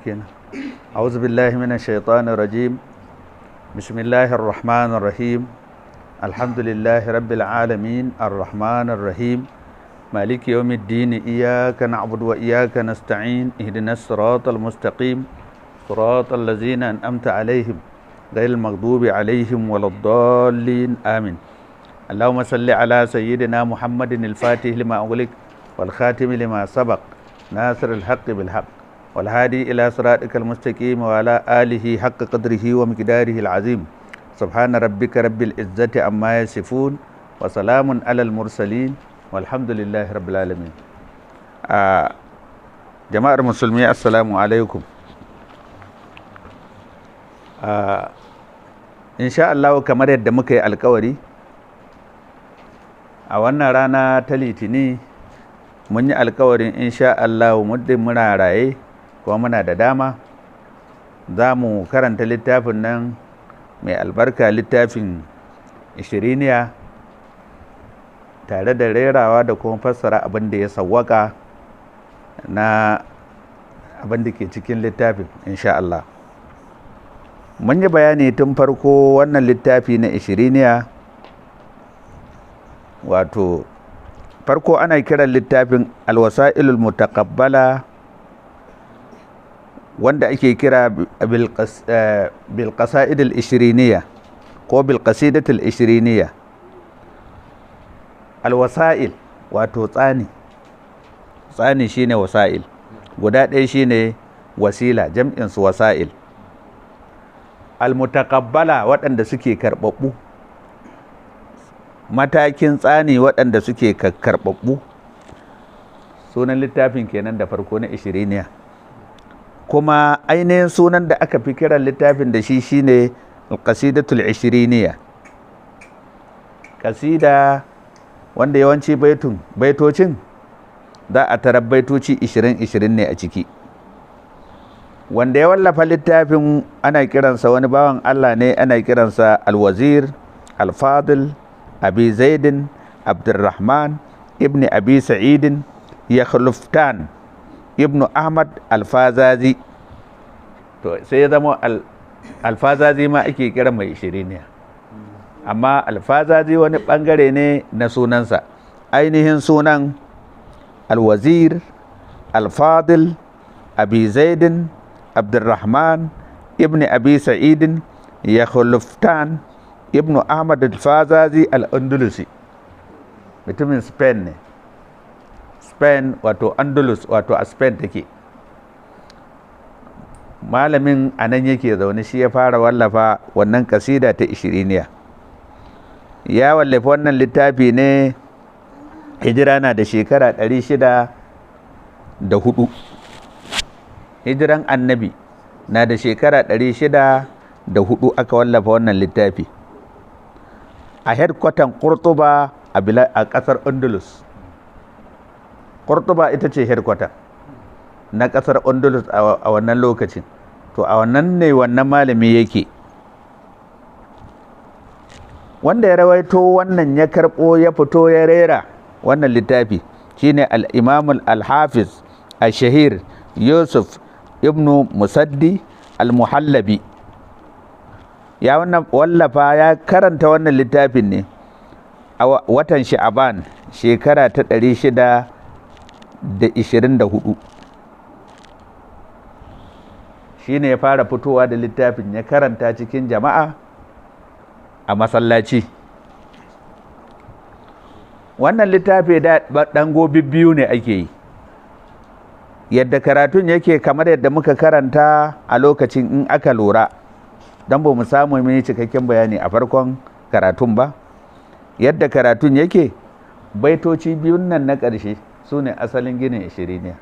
kenan. A'udhu billahi minash shaitanir rajim. Bismillahir rahmanir rahim. Alhamdulillahi rabbil alamin arrahmanir rahim. Maliki yawmiddin. Iyyaka na'budu wa iyyaka nasta'in. Ihdinas siratal mustaqim. Siratal ladzina an'amta 'alaihim ghairil maghdubi 'alaihim waladdallin. Amin. Allahumma salli ala sayyidina Muhammadin al-Fatih lima ughliq wal khatim lima sabaq. Nasiril haqqi bil haqq. والهادي إلى صراطك المستقيم وعلى آله حق قدره ومقداره العظيم. سبحان ربك رب العزة عما يصفون وسلام على المرسلين والحمد لله رب العالمين. جماعة المسلمين السلام عليكم. إن شاء الله kamar yadda muka yi alkawari a wannan rana ta Litini mun yi alkawarin insha Allah muddin muna raye kuma muna da dama za mu karanta littafin nan mai albarka, littafin ishiriniya, tare da rerawa da kuma fassara abin da ya sawwaka na abin da ke cikin littafin insha Allah. Mun yi bayani tun farko wannan littafi na ishiriniya, wato farko ana kiran littafin alwasa'ilul mutaqabbala, wanda ake kira bil qasaidil ishiriniya ko bil qasidatil ishiriniya. Alwasa'il wato tsani shine wasa'il, guda ɗaya shine wasila, jam'in su wasa'il. Almutaqabbala waɗanda suke karɓaɓɓu, matakin tsani waɗanda suke karɓaɓɓu, sunan littafin kenan da farko na ishiriniya. Kuma ainihin sunan da aka fi kiran littafin da shi shine alqasidatul ishiriniya, kasida wanda yawanci baitocin za a tarar baitoci 20 ne a ciki. Wanda ya wallafa littafin ana kiransa wani bawan Allah ne, ana kiransa alwazir alfadil abi zaidin abdurrahman ibn abi sa'idin yakhluftan ibn ahmad alfazazi. To sai ya zama alfazazi ma ake kira mai ishiriniya, amma alfazazi wani bangare ne na sunansa. Ainihin sunan alwazir alfadil abi zaidin abdurrahman ibn abi sa'idin yakhluftan ibn ahmad alfazazi al-andalusi. Mutumin Spain ne. Spain wato Andalus, wato a Spain take. Malamin anan yake zaune, shi ya fara wallafa wannan kasida ta ishiriniya. Ya wallafa wannan littafi ne hijira na da shekara 604. Hijiran annabi na da shekara 604 aka wallafa wannan littafi a headquarter Qurtuba a ƙasar Andalus. Qurtuba ita ce headquarter na ƙasar Andalus a wannan lokacin. To a wannan ne wannan malami yake, wanda ya rawaito wannan ya karɓo ya fito ya rera wannan littafi shine al-Imam al-Hafiz al-Shahir Yusuf ibnu Musaddi al-Muhallabi. Ya wannan wallafa, ya karanta wannan littafin ne a watan Sha'aban shekara ta 624. Shine ya fara fitowa da littafin ya karanta cikin jama'a a masallaci. Wannan littafi da dango bibbiyu ne ake yi. Yadda karatun yake kamar yadda muka karanta a lokacin, in aka lura, don ba mu samu mai cikakken bayani a farkon karatun ba. Yadda karatun yake, baitoci biyun nan na ƙarshe su ne asalin ginin ishiriniya.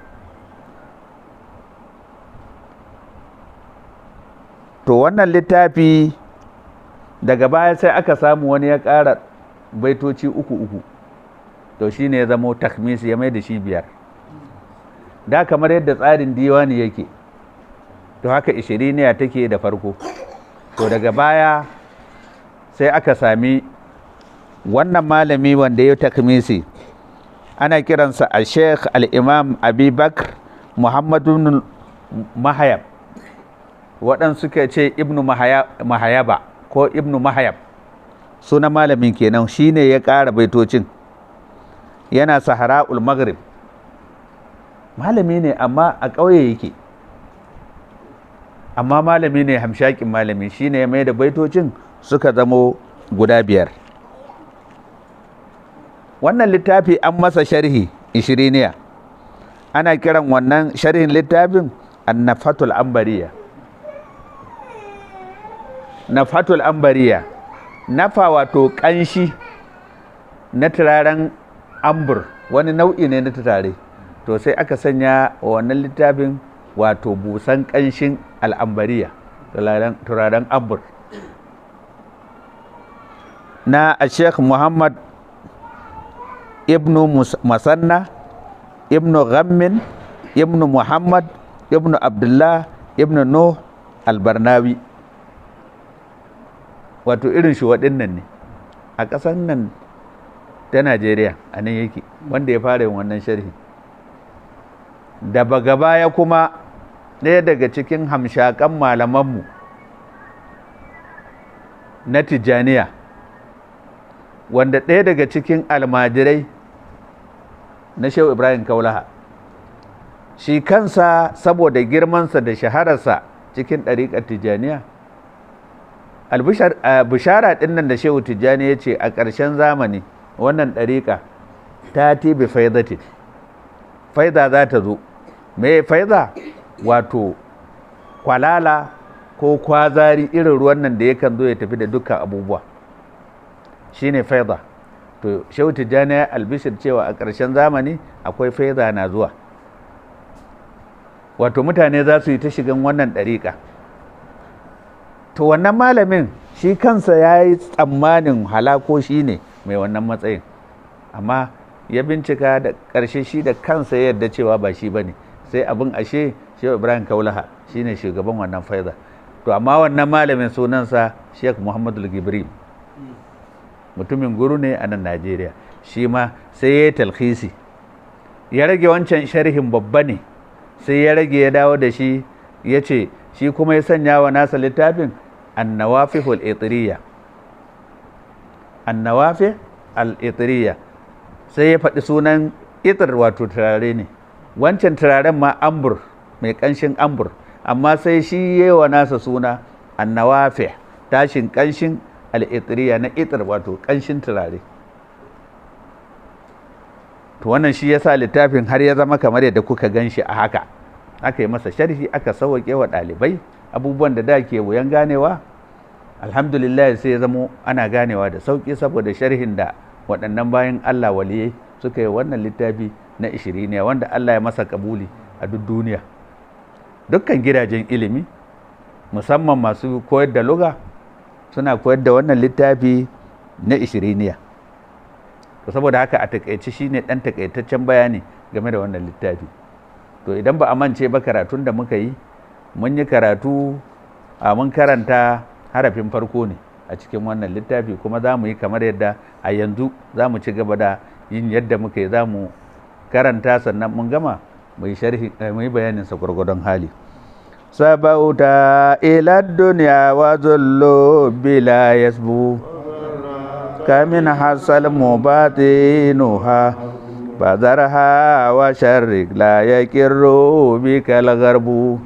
To wannan littafi daga baya sai aka samu wani ya ƙara baitoci uku. To shi ne ya zama takmis, ya mai da shi 5. Da kamar yadda tsarin diwani yake, to haka ishiriniya take da farko. To daga baya sai aka sami wannan malami wanda ya takmisi, ana kiransa a Sheikh al-Imam Abi Bakr Muhammadu Mahayab waɗansu suka ce ibnu mahayaba ko ibnu mahayab, sunan malamin kenan, shine ya ƙara baitocin. Yana sahara'ul maghrib, malami ne amma a ƙauye yake, amma malami ne hamshakin malami, shine ya mai da baitocin suka zamo guda 5. Wannan littafi an masa sharhi ishiriniya, ana kiran wannan sharhin littafin annafatul ambariya. Nafatul ambariya, nafa wato ƙanshi na turaren ambur, wani nau'i ne na turare, to sai aka sanya wa wannan littafin wato busan ƙanshin al'ambariya, turaren ambur, na Sheikh Muhammad ibnu Masanna ibnu Ghammin ibnu Muhammad ibnu Abdullah ibnu Nuh al-Barnawi. Wato irin shi waɗannan ne a ƙasar nan ta Najeriya, a nan yake wanda ya fara yin wannan sharhi. Da gaba ya kuma ɗaya daga cikin hamshakan malamanmu na Tijjaniya, wanda ɗaya daga cikin almajirai na Shehu Ibrahim Kaulaha, shi kansa saboda girmansa da shahararsa cikin ɗariƙar Tijjaniya, bishara ɗin nan da Shehu Tijjani ya ce a ƙarshen zamani wannan ɗariƙa ta tibi faidatin, faida za ta zo. Me faida? Wato kwalala ko kwazari, irin ruwan nan da yakan zo ya tafi da dukkan abubuwa, shine faida. To Shehu Tijjani ya albishir cewa a ƙarshen zamani akwai faida na zuwa, wato mutane za su yi ta shigan wannan ɗariƙa. To wannan malamin shi kansa ya yi tsammanin halako shi ne mai wannan matsayin, amma ya bincika da ƙarshe shi da kansa ya yarda cewa ba shi ba ne, sai abin ashe Shehu Ibrahim Kaulaha shi ne shugaban wannan faida. To amma wannan malamin sunansa Sheikh Muhammadu Gibril, mutumin guru ne a nan Najeriya, shi ma sai ya yi talhisi, ya rage wancan sharhin babba ne, sai ya rage ya dawo da shi, ya ce shi kuma ya sanya wa nasa littafin annawafi al-itriya, annawafi al-itriya, sai ya faɗi sunan itir, wato turare ne, wancan turaren ma ambur, mai ƙanshin ambur, amma sai shi ya wa nasa suna annawafi, tashin ƙanshin al-itriya na itir, wato ƙanshin turare. To wannan shi ya sa littafin har ya zama kamar yadda kuka gan shi a haka, aka yi masa sharhi, aka sauwaƙe wa ɗalibai abubuwan da ke wuyan ganewa, alhamdulillah sai ya zamo ana ganewa da sauƙi saboda sharhin da waɗannan bayan Allah waliyai suka yi wannan littafi na ishiriniya, wanda Allah ya masa kabuli a duk duniya. Dukkan gidajen ilimi musamman masu koyar da lugha suna koyar da wannan littafi na ishiriniya. To saboda haka a takaice shine ɗan takaitaccen bayani game da wannan littafi. To idan ba a mance ba, karatun da muka yi, mun yi karatu mun karanta harafin farko ne a cikin wannan littafi, kuma za mu yi kamar yadda a yanzu za mu ci gaba da yin yadda muka yi, za mu karanta sannan mun gama mu yi sharhi, mu yi bayanin sa gwargwadon hali. Sabauta ila dunya wa zullu bila yasbu kamin hasal mubatinuha bazarha wa sharrik la yakirru bikal gharbu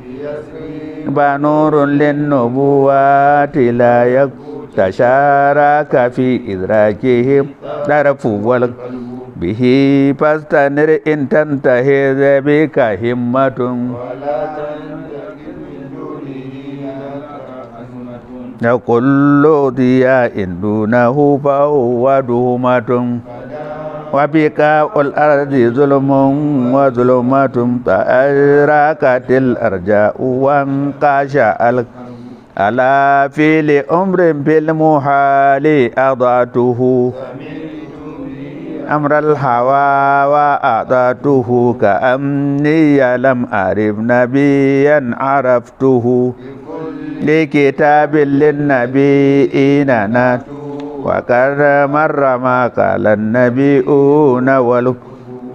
banurun linnubuwati la yaktasharaka fi idrakihim darafu wal bihi fastanir in tantahi bika himmatun ya kullu diya'in dunahu fahuwa duhumatun wa bika ul ardi zulmun wa zulumatun ta'arakatil arja'u wan qasha al ala fili umrin bil muhali adatuhu amral hawa wa adatuhu ka amni lam arif nabiyan araftuhu لكتاب للنبيين نات وقد مر ما قال النبيون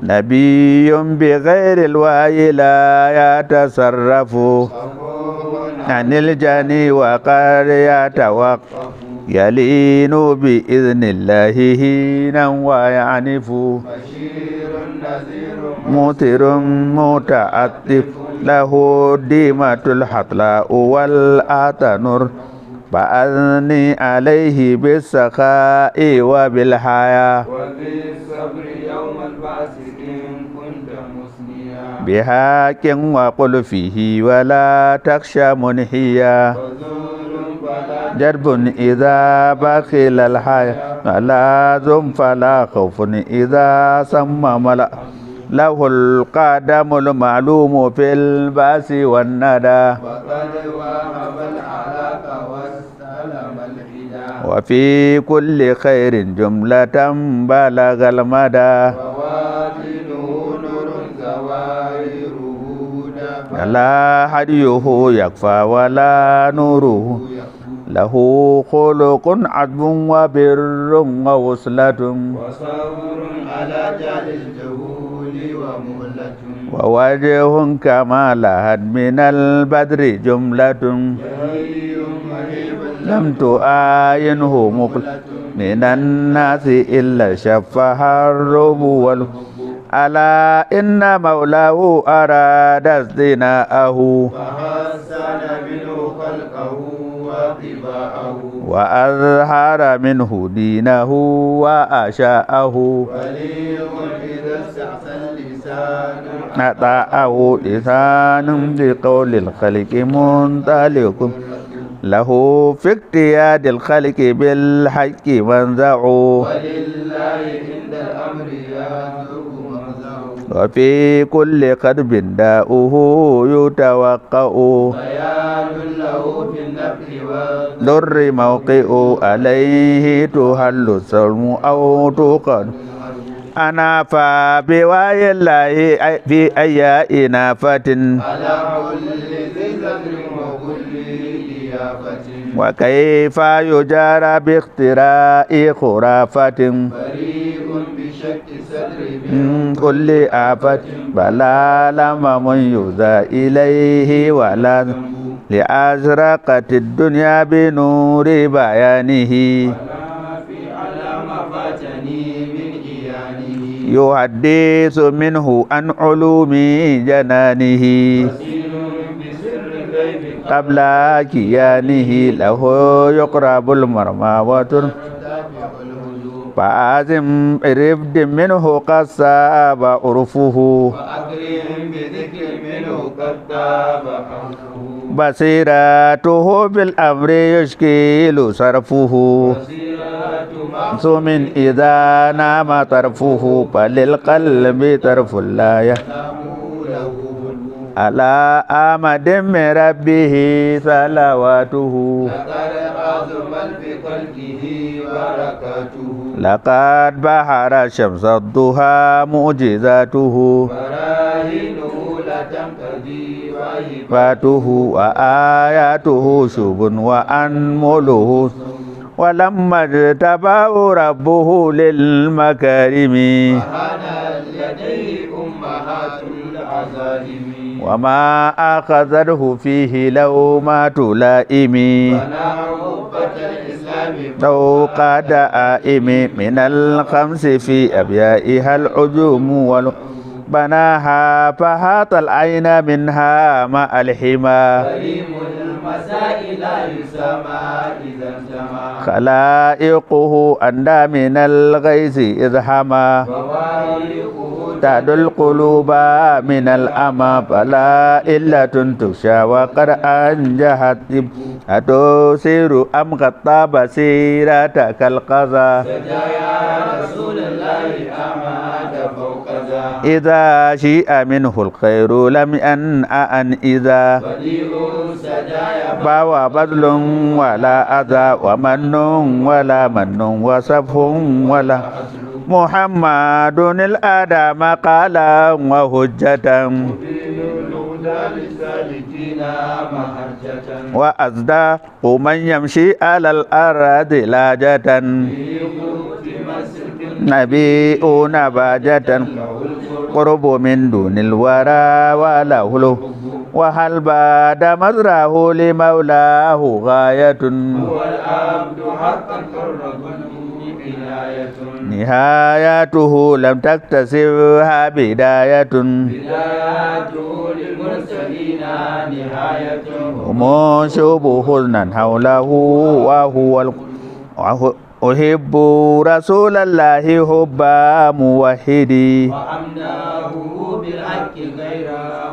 نبي بغير الوحي لا يتصرف عن الجاني وقد يتوقف يلين بإذن الله هينا ويعنف مطر متعطف له ديمة الحطلاء والأتنر فأذني عليه بالسخاء وبالحياة وبالصبر يوم البعث إن كنت مسنيا بهاك وقل فيه ولا تخشى منحيا وذول فلا جرب إذا بخل الحياة ملاذ فلا خوف إذا صمم له القدم المعلوم في الباس والندى وقد وهب العلاق واستلم الحجا وفي كل خير جملة بلغ المدى وواطنه نور زوائره هدى لا هديه يكفى ولا نوره له خلق عذب وبر ووصلة وصبر على جهل الجهول ومهلة ووجه كما لهت من البدر جملة شهي مهيب لم تآينه مقل من الناس إلا شفها الرب ألا إن مولاه أراد استثناءه فحسن منه خلقه وطباعه وأظهر منه دينه وأشاءه بليغ إذا استحسن لسان أطاعه لسان بقول الخلق منطلق له في اجتياد الخلق بالحق منزعه ولله عند الأمر يهزه مرزعه وفي كل قلب داؤه يتوقع بيان له في النفل در موقع عليه تهل السلم أو تقد أنا فبواي الله في أي نافة على كل ذي زمن وكل ضيافة وكيف يجارى باختراء خرافة بريء بشك صدر من كل آفة بلا لم من يؤذى إليه ولا لأزرقت الدنيا بنور بيانه في على ما فاتني من إيانه يحدث منه عن علوم جنانه بصير بسر الغيب قبل كيانه له يقرب المرمى وتر تابع الهجوم فعازم رفد منه قد ساب عرفه وأكرم بذكر منه قد تاب حرفه بصيرته بالأمر يشكيل صرفه بصيرة ما ثم إذا نام طرفه فللقلب طرف لا له له على آمد من ربه صلواته لقد عظمت بخلقه بركاته لقد بحر شمس الضحى معجزاته براهينه لا تنقضي وهباته فاته وآياته شب وأنمله ولما اجتباه ربه للمكارم وهنا لديه أمهات العزائم وما أخذته فيه لومات لائم ونعوبة الإسلام فوق دائم من الخمس في أبيائها العجوم بناها فهات العين منها مع الحمى كريم المساء لا يسمى إذا انتمى خلائقه أندى من الغيث إذ حمى ووالقه تعد القلوب من الأمى فلا إلة تخشى وقد أنجحت أتسير أم قد طاب سيرتك القضاء سجايا رسول الله أماد فوق ذا إذا شيء منه الخير لم ينأ أن إذا بديع سجايا باوى بذل ولا أذى ومن ولا من وصفه ولا محمد الآدم قالا وهجة مبين الهدى للسالكين مهجة وأصدق من يمشي على الأرض لاجة في قوت مسك نبيون باجة له القرب قرب من دون الورى وله وهل بعد مزرعه لمولاه غاية هو العبد حقا قربته عناية نهايته لم تكتسبها بداية بدايته للمرسلين نهاية ومنشب حزنا حوله أحب رسول الله حب موحدي وأمناه بالحق غير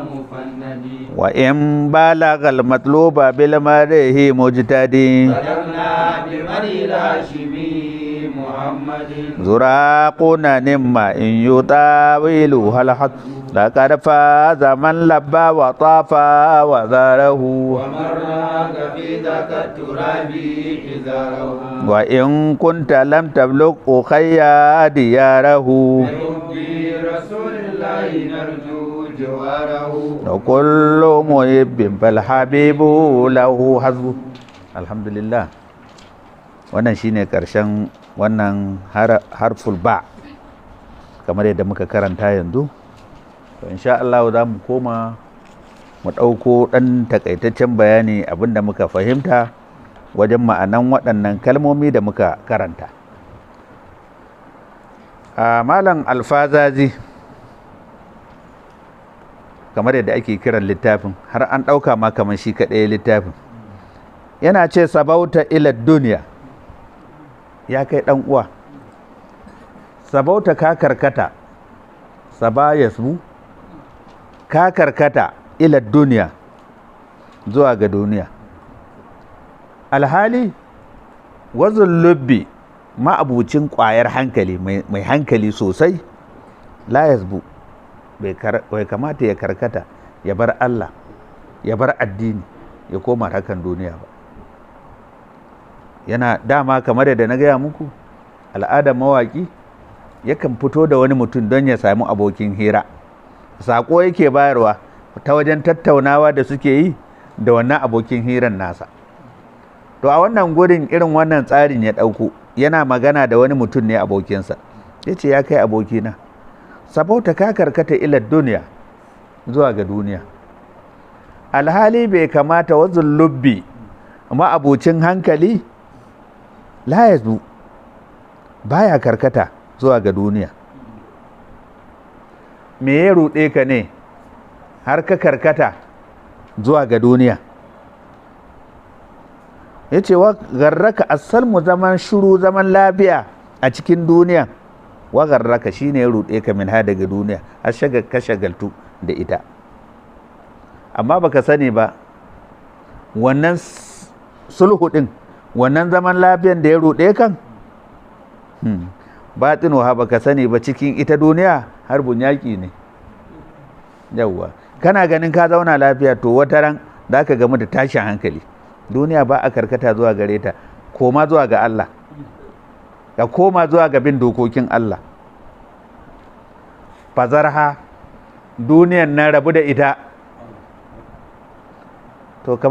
مفند وإن بلغ المطلوب بالمره مجتدي صدقنا بمرء الهاشمي محمد زراقنا نما إن يطاوله الحق لقد فاز من لبى وطاف وزاره ومرق في ذاك التراب حذاره وإن كنت لم تبلغ أخيا دياره بحب رسول الله نرجو جواره وكل محب فالحبيب له حسبه الحمد لله. Wannan shine ƙarshen wannan harful ba kamar yadda muka karanta yanzu. To insha Allah za mu koma mu ɗauko ɗan takaitaccen bayani abinda muka fahimta wajen ma'anan waɗannan kalmomi da muka karanta. A malam alfazazi kamar yadda ake kiran littafin har an ɗauka ma kamar shi kaɗai littafin yana ce sabauta ila duniya. Ya kai ɗan uwa, sabauta ka karkata, saba yasbu ka karkata ila duniya zuwa ga duniya. Alhali wazin lubbi ma'abucin ƙwayar hankali mai hankali sosai, la yasbu bai kamata ya karkata ya bar Allah ya bar addini ya koma hakan duniya ba. Yana dama kamar yadda na gaya muku, al'adar mawaƙi yakan fito da wani mutum don ya sami abokin hira, saƙo yake bayarwa ta wajen tattaunawa da suke yi da wannan abokin hiran nasa. To a wannan gurin irin wannan tsarin ya ɗauko, yana magana da wani mutum ne abokinsa, ya ce ya kai abokina, sabauta ka karkata ilar duniya zuwa ga duniya, alhali bai kamata wazin lubbi ma'abucin hankali la yazu baya karkata zuwa ga duniya. Me ya ruɗe ka ne har ka karkata zuwa ga duniya? Ya ce wa garraka asalmu zaman shuru zaman lafiya a cikin duniya, wa garraka shi ne ya ruɗe ka min ha daga duniya har ka shagaltu da ita. Amma baka sani ba wannan sulhu ɗin, wannan zaman lafiyan da ya ruɗe kan batinu ha baka sani ba cikin ita duniya harbin yaƙi ne. Yawwa, kana ganin ka zauna lafiya, to wata ran za ka gamu da tashin hankali. Duniya ba a karkata zuwa gare ta, koma zuwa ga Allah, ka koma zuwa ga bin dokokin Allah. Fazarha duniyan nan rabu da ita,